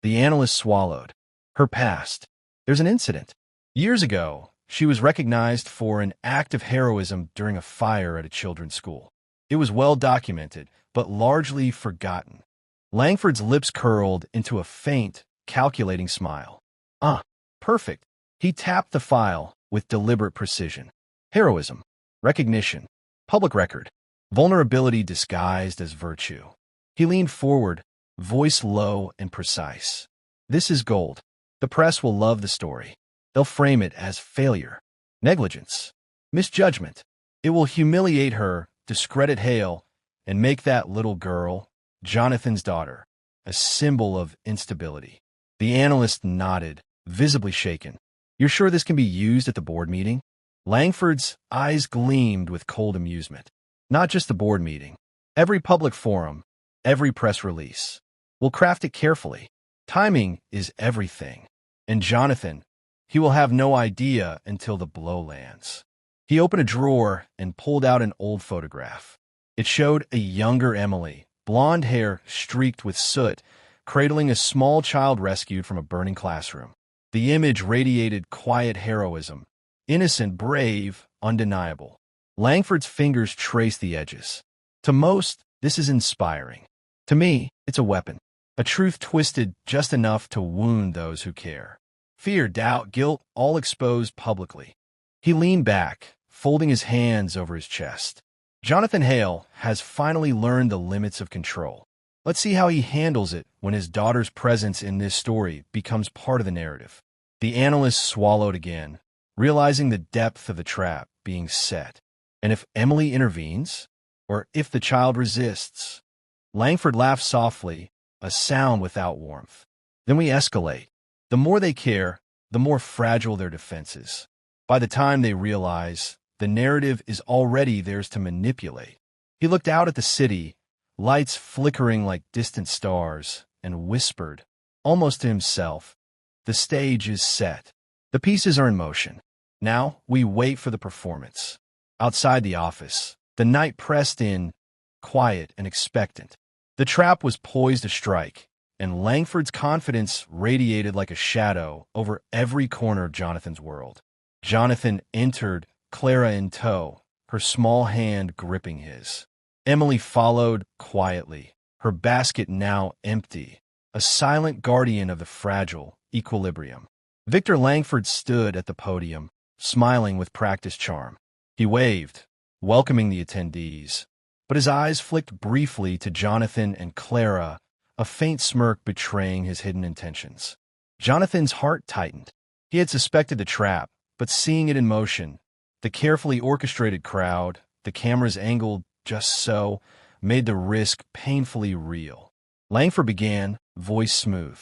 The analyst swallowed. "Her past. There's an incident. Years ago, she was recognized for an act of heroism during a fire at a children's school. It was well documented, but largely forgotten." Langford's lips curled into a faint, calculating smile. "Ah, perfect." He tapped the file with deliberate precision. Heroism, recognition, public record, vulnerability disguised as virtue. He leaned forward, voice low and precise. "This is gold. The press will love the story. They'll frame it as failure, negligence, misjudgment. It will humiliate her, discredit Hale, and make that little girl, Jonathan's daughter, a symbol of instability." The analyst nodded, visibly shaken. "You're sure this can be used at the board meeting?" Langford's eyes gleamed with cold amusement. "Not just the board meeting. Every public forum, every press release. We'll craft it carefully. Timing is everything. And Jonathan, he will have no idea until the blow lands." He opened a drawer and pulled out an old photograph. It showed a younger Emily, blonde hair streaked with soot, cradling a small child rescued from a burning classroom. The image radiated quiet heroism, innocent, brave, undeniable. Langford's fingers traced the edges. "To most, this is inspiring. To me, it's a weapon. A truth twisted just enough to wound those who care. Fear, doubt, guilt, all exposed publicly." He leaned back, folding his hands over his chest. Jonathan Hale has finally learned the limits of control. Let's see how he handles it when his daughter's presence in this story becomes part of the narrative. The analyst swallowed again, realizing the depth of the trap being set. And if Emily intervenes? Or if the child resists? Langford laughed softly, a sound without warmth. Then we escalate. The more they care, the more fragile their defenses. By the time they realize, the narrative is already theirs to manipulate. He looked out at the city, lights flickering like distant stars, and whispered, almost to himself, "The stage is set. The pieces are in motion. Now we wait for the performance." Outside the office, the night pressed in, quiet and expectant. The trap was poised to strike, and Langford's confidence radiated like a shadow over every corner of Jonathan's world. Jonathan entered, Clara in tow, her small hand gripping his. Emily followed quietly, her basket now empty, a silent guardian of the fragile equilibrium. Victor Langford stood at the podium, smiling with practiced charm. He waved, welcoming the attendees, but his eyes flicked briefly to Jonathan and Clara, a faint smirk betraying his hidden intentions. Jonathan's heart tightened. He had suspected the trap, but seeing it in motion, the carefully orchestrated crowd, the cameras angled just so, made the risk painfully real. Langford began, voice smooth.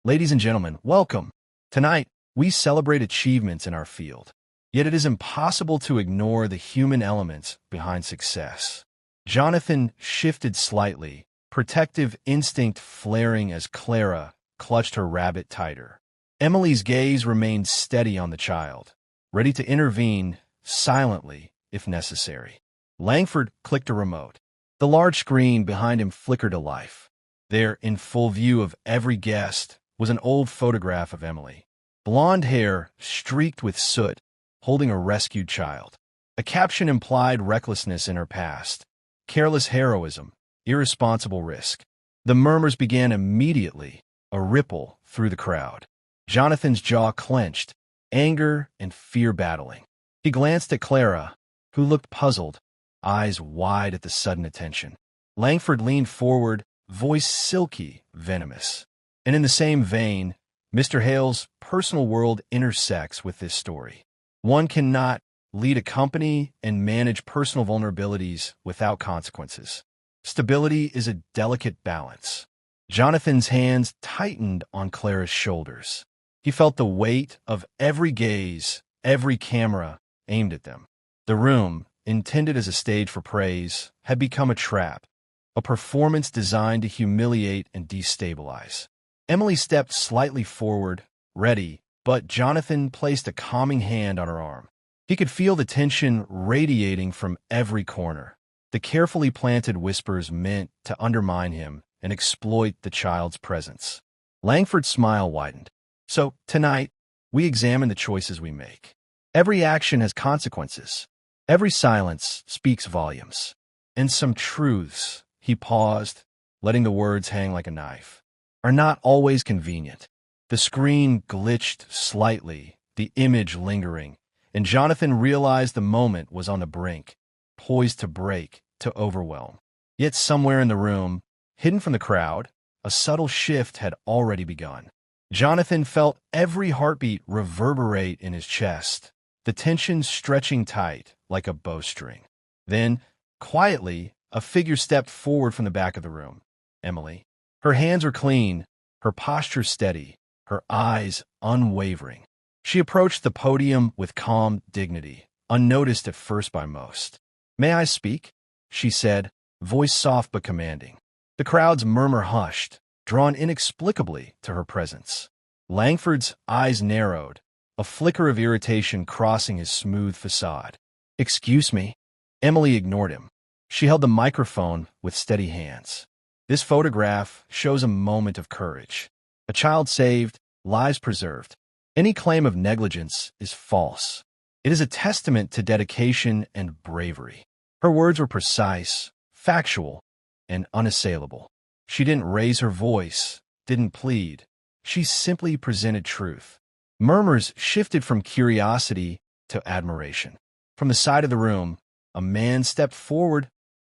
Ladies and gentlemen, welcome. Tonight, we celebrate achievements in our field. Yet it is impossible to ignore the human elements behind success. Jonathan shifted slightly, protective instinct flaring as Clara clutched her rabbit tighter. Emily's gaze remained steady on the child, ready to intervene silently if necessary. Langford clicked a remote. The large screen behind him flickered to life. There, in full view of every guest, was an old photograph of Emily. Blonde hair streaked with soot, holding a rescued child. A caption implied recklessness in her past, careless heroism, irresponsible risk. The murmurs began immediately, a ripple through the crowd. Jonathan's jaw clenched, anger and fear battling. He glanced at Clara, who looked puzzled, eyes wide at the sudden attention. Langford leaned forward, voice silky, venomous. And in the same vein, Mr. Hale's personal world intersects with this story. One cannot lead a company and manage personal vulnerabilities without consequences. Stability is a delicate balance. Jonathan's hands tightened on Clara's shoulders. He felt the weight of every gaze, every camera aimed at them. The room, intended as a stage for praise, had become a trap, a performance designed to humiliate and destabilize. Emily stepped slightly forward, ready, but Jonathan placed a calming hand on her arm. He could feel the tension radiating from every corner. The carefully planted whispers meant to undermine him and exploit the child's presence. Langford's smile widened. So, tonight, we examine the choices we make. Every action has consequences. Every silence speaks volumes. And some truths, he paused, letting the words hang like a knife, are not always convenient. The screen glitched slightly, the image lingering, and Jonathan realized the moment was on the brink, poised to break, to overwhelm. Yet somewhere in the room, hidden from the crowd, a subtle shift had already begun. Jonathan felt every heartbeat reverberate in his chest, the tension stretching tight like a bowstring. Then, quietly, a figure stepped forward from the back of the room. Emily. Her hands were clean, her posture steady, her eyes unwavering. She approached the podium with calm dignity, unnoticed at first by most. "May I speak?" she said, voice soft but commanding. The crowd's murmur hushed, drawn inexplicably to her presence. Langford's eyes narrowed, a flicker of irritation crossing his smooth facade. "Excuse me." Emily ignored him. She held the microphone with steady hands. "This photograph shows a moment of courage. A child saved, lives preserved. Any claim of negligence is false. It is a testament to dedication and bravery." Her words were precise, factual, and unassailable. She didn't raise her voice, didn't plead. She simply presented truth. Murmurs shifted from curiosity to admiration. From the side of the room, a man stepped forward,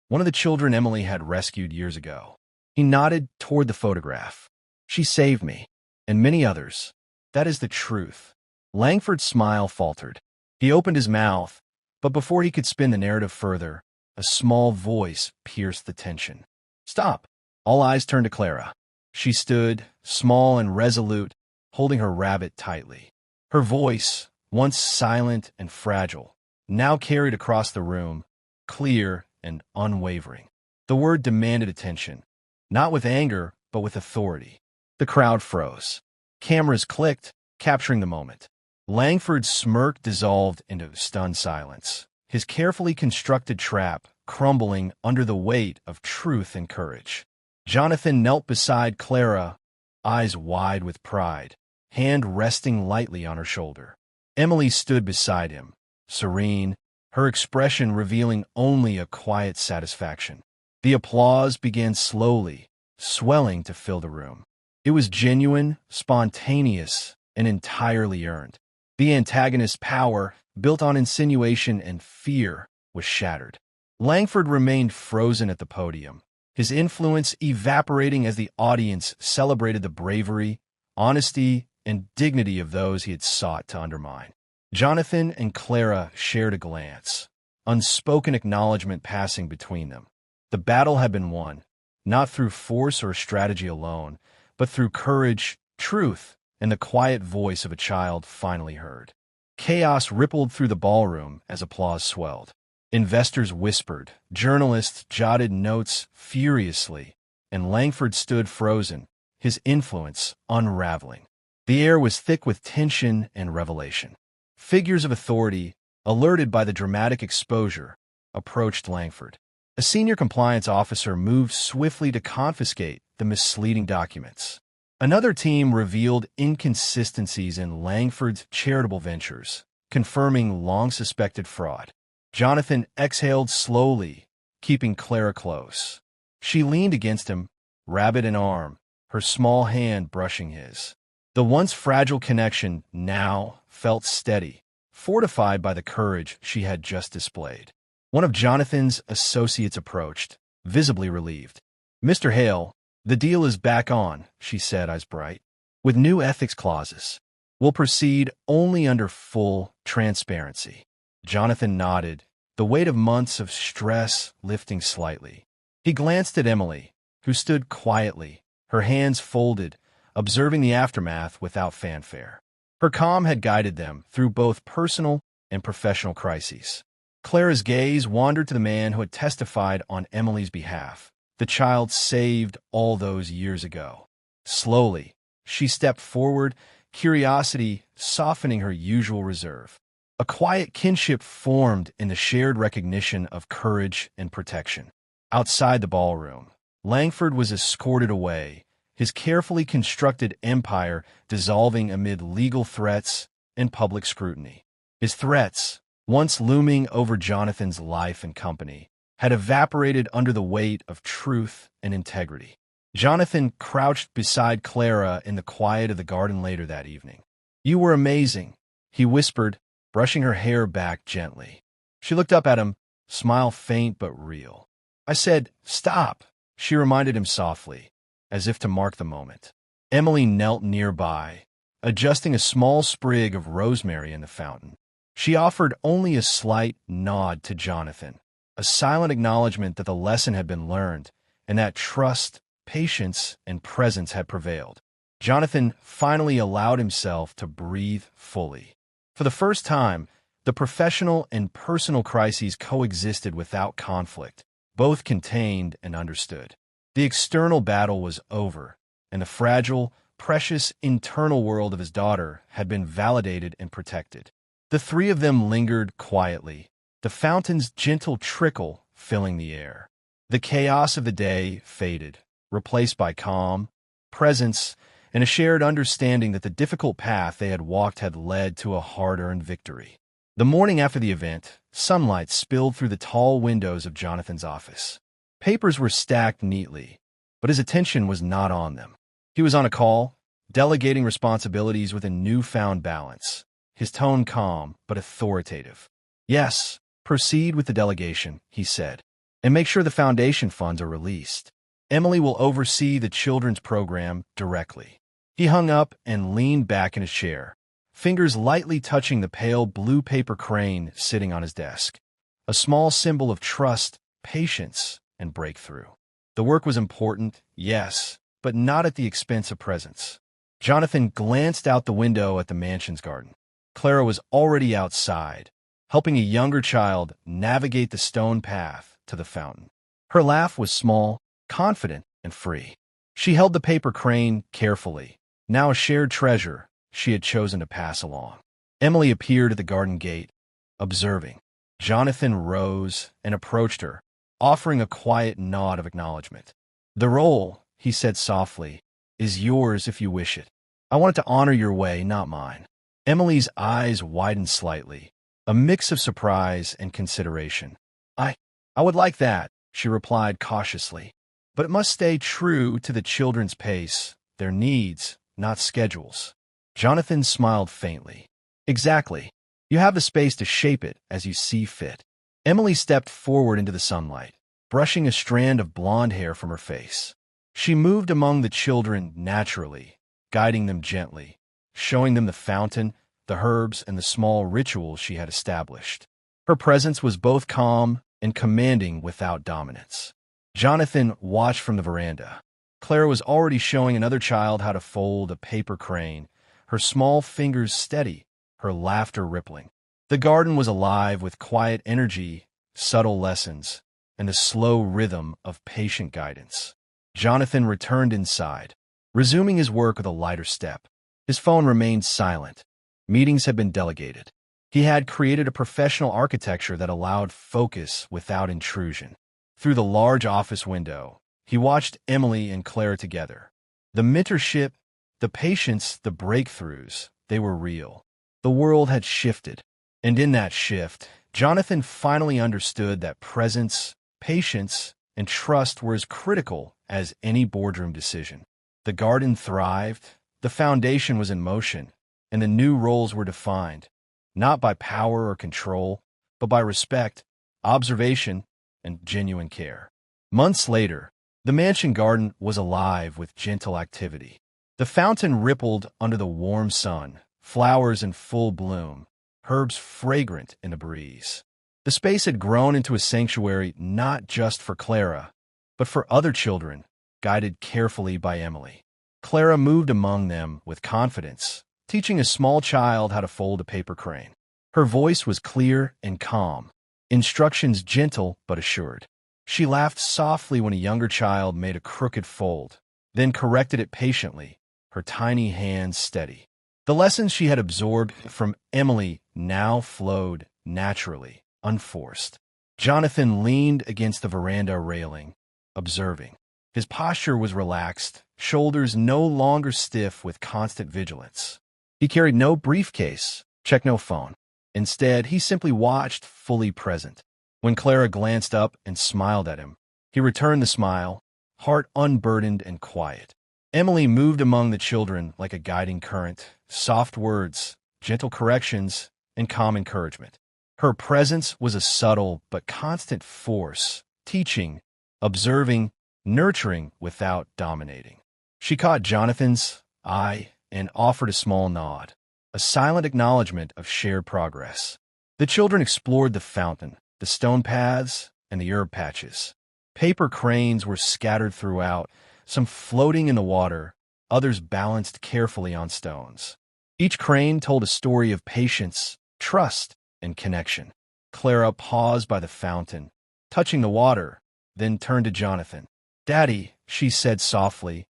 one of the children Emily had rescued years ago. He nodded toward the photograph. "She saved me, and many others. That is the truth." Langford's smile faltered. He opened his mouth, but before he could spin the narrative further, a small voice pierced the tension. "Stop." All eyes turned to Clara. She stood, small and resolute, holding her rabbit tightly. Her voice, once silent and fragile, now carried across the room, clear and unwavering. The word demanded attention, not with anger, but with authority. The crowd froze. Cameras clicked, capturing the moment. Langford's smirk dissolved into stunned silence, his carefully constructed trap crumbling under the weight of truth and courage. Jonathan knelt beside Clara, eyes wide with pride, hand resting lightly on her shoulder. Emily stood beside him, serene, her expression revealing only a quiet satisfaction. The applause began slowly, swelling to fill the room. It was genuine, spontaneous, and entirely earned. The antagonist's power, built on insinuation and fear, was shattered. Langford remained frozen at the podium, his influence evaporating as the audience celebrated the bravery, honesty, and dignity of those he had sought to undermine. Jonathan and Clara shared a glance, unspoken acknowledgement passing between them. The battle had been won, not through force or strategy alone, but through courage, truth, and the quiet voice of a child finally heard. Chaos rippled through the ballroom as applause swelled. Investors whispered, journalists jotted notes furiously, and Langford stood frozen, his influence unraveling. The air was thick with tension and revelation. Figures of authority, alerted by the dramatic exposure, approached Langford. A senior compliance officer moved swiftly to confiscate the misleading documents. Another team revealed inconsistencies in Langford's charitable ventures, confirming long-suspected fraud. Jonathan exhaled slowly, keeping Clara close. She leaned against him, rabbit in arm, her small hand brushing his. The once fragile connection now felt steady, fortified by the courage she had just displayed. One of Jonathan's associates approached, visibly relieved. "Mr. Hale, the deal is back on," she said, eyes bright. "With new ethics clauses. We'll proceed only under full transparency." Jonathan nodded, the weight of months of stress lifting slightly. He glanced at Emily, who stood quietly, her hands folded, observing the aftermath without fanfare. Her calm had guided them through both personal and professional crises. Clara's gaze wandered to the man who had testified on Emily's behalf, the child saved all those years ago. Slowly, she stepped forward, curiosity softening her usual reserve. A quiet kinship formed in the shared recognition of courage and protection. Outside the ballroom, Langford was escorted away, his carefully constructed empire dissolving amid legal threats and public scrutiny. His threats, once looming over Jonathan's life and company, had evaporated under the weight of truth and integrity. Jonathan crouched beside Clara in the quiet of the garden later that evening. "You were amazing," he whispered, brushing her hair back gently. She looked up at him, smile faint but real. "I said, stop," she reminded him softly, as if to mark the moment. Emily knelt nearby, adjusting a small sprig of rosemary in the fountain. She offered only a slight nod to Jonathan, a silent acknowledgement that the lesson had been learned and that trust, patience, and presence had prevailed. Jonathan finally allowed himself to breathe fully. For the first time, the professional and personal crises coexisted without conflict, both contained and understood. The external battle was over, and the fragile, precious internal world of his daughter had been validated and protected. The three of them lingered quietly, the fountain's gentle trickle filling the air. The chaos of the day faded, replaced by calm, presence, and a shared understanding that the difficult path they had walked had led to a hard-earned victory. The morning after the event, sunlight spilled through the tall windows of Jonathan's office. Papers were stacked neatly, but his attention was not on them. He was on a call, delegating responsibilities with a newfound balance, his tone calm but authoritative. "Yes, proceed with the delegation," he said, "and make sure the foundation funds are released. Emily will oversee the children's program directly." He hung up and leaned back in his chair, fingers lightly touching the pale blue paper crane sitting on his desk, a small symbol of trust, patience, and breakthrough. The work was important, yes, but not at the expense of presence. Jonathan glanced out the window at the mansion's garden. Clara was already outside, helping a younger child navigate the stone path to the fountain. Her laugh was small, confident, and free. She held the paper crane carefully, now a shared treasure she had chosen to pass along. Emily appeared at the garden gate, observing. Jonathan rose and approached her, offering a quiet nod of acknowledgement. "The role," he said softly, "is yours if you wish it. I wanted to honor your way, not mine." Emily's eyes widened slightly, a mix of surprise and consideration. I would like that," she replied cautiously. "But it must stay true to the children's pace, their needs, not schedules." Jonathan smiled faintly. "Exactly. You have the space to shape it as you see fit." Emily stepped forward into the sunlight, brushing a strand of blonde hair from her face. She moved among the children naturally, guiding them gently, showing them the fountain, the herbs, and the small rituals she had established. Her presence was both calm and commanding without dominance. Jonathan watched from the veranda. Clara was already showing another child how to fold a paper crane, her small fingers steady, her laughter rippling. The garden was alive with quiet energy, subtle lessons, and the slow rhythm of patient guidance. Jonathan returned inside, resuming his work with a lighter step. His phone remained silent. Meetings had been delegated. He had created a professional architecture that allowed focus without intrusion. Through the large office window, he watched Emily and Clara together. The mentorship, the patience, the breakthroughs, they were real. The world had shifted, and in that shift, Jonathan finally understood that presence, patience, and trust were as critical as any boardroom decision. The garden thrived, the foundation was in motion, and the new roles were defined, not by power or control, but by respect, observation, and genuine care. Months later, the mansion garden was alive with gentle activity. The fountain rippled under the warm sun, flowers in full bloom, herbs fragrant in the breeze. The space had grown into a sanctuary not just for Clara, but for other children, guided carefully by Emily. Clara moved among them with confidence, teaching a small child how to fold a paper crane. Her voice was clear and calm, instructions gentle but assured. She laughed softly when a younger child made a crooked fold, then corrected it patiently, her tiny hands steady. The lessons she had absorbed from Emily now flowed naturally, unforced. Jonathan leaned against the veranda railing, observing. His posture was relaxed, shoulders no longer stiff with constant vigilance. He carried no briefcase, checked no phone. Instead, he simply watched, fully present. When Clara glanced up and smiled at him, he returned the smile, heart unburdened and quiet. Emily moved among the children like a guiding current, soft words, gentle corrections, and calm encouragement. Her presence was a subtle but constant force, teaching, observing, nurturing without dominating. She caught Jonathan's eye and offered a small nod, a silent acknowledgement of shared progress. The children explored the fountain, the stone paths, and the herb patches. Paper cranes were scattered throughout, some floating in the water, others balanced carefully on stones. Each crane told a story of patience, trust, and connection. Clara paused by the fountain, touching the water, then turned to Jonathan. "Daddy," she said softly,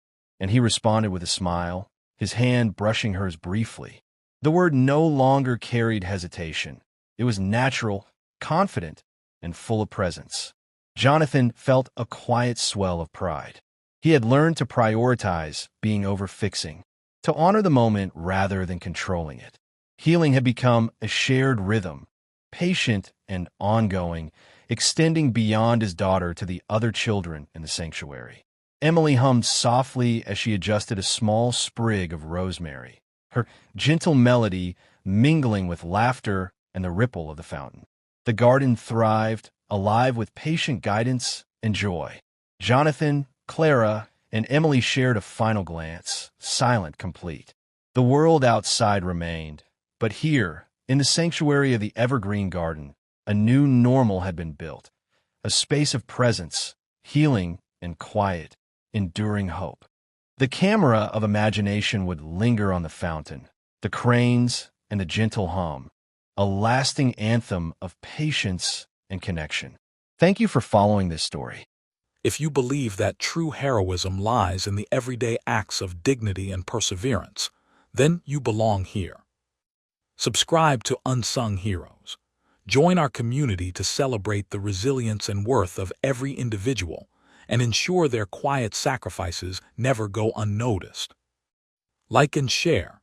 and he responded with a smile, his hand brushing hers briefly. The word no longer carried hesitation. It was natural, confident, and full of presence. Jonathan felt a quiet swell of pride. He had learned to prioritize being over fixing, to honor the moment rather than controlling it. Healing had become a shared rhythm, patient and ongoing, extending beyond his daughter to the other children in the sanctuary. Emily hummed softly as she adjusted a small sprig of rosemary, her gentle melody mingling with laughter and the ripple of the fountain. The garden thrived, alive with patient guidance and joy. Jonathan, Clara, and Emily shared a final glance, silent, complete. The world outside remained, but here, in the sanctuary of the evergreen garden, a new normal had been built, a space of presence, healing, and quiet, enduring hope. The camera of imagination would linger on the fountain, the cranes, and the gentle hum, a lasting anthem of patience and connection. Thank you for following this story. If you believe that true heroism lies in the everyday acts of dignity and perseverance, then you belong here. Subscribe to Unsung Heroes. Join our community to celebrate the resilience and worth of every individual and ensure their quiet sacrifices never go unnoticed. Like and share.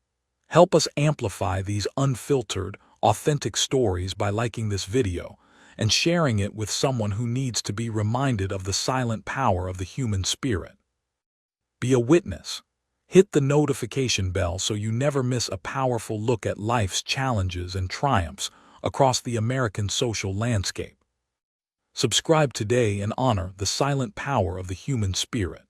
Help us amplify these unfiltered, authentic stories by liking this video and sharing it with someone who needs to be reminded of the silent power of the human spirit. Be a witness. Hit the notification bell so you never miss a powerful look at life's challenges and triumphs across the American social landscape. Subscribe today and honor the silent power of the human spirit.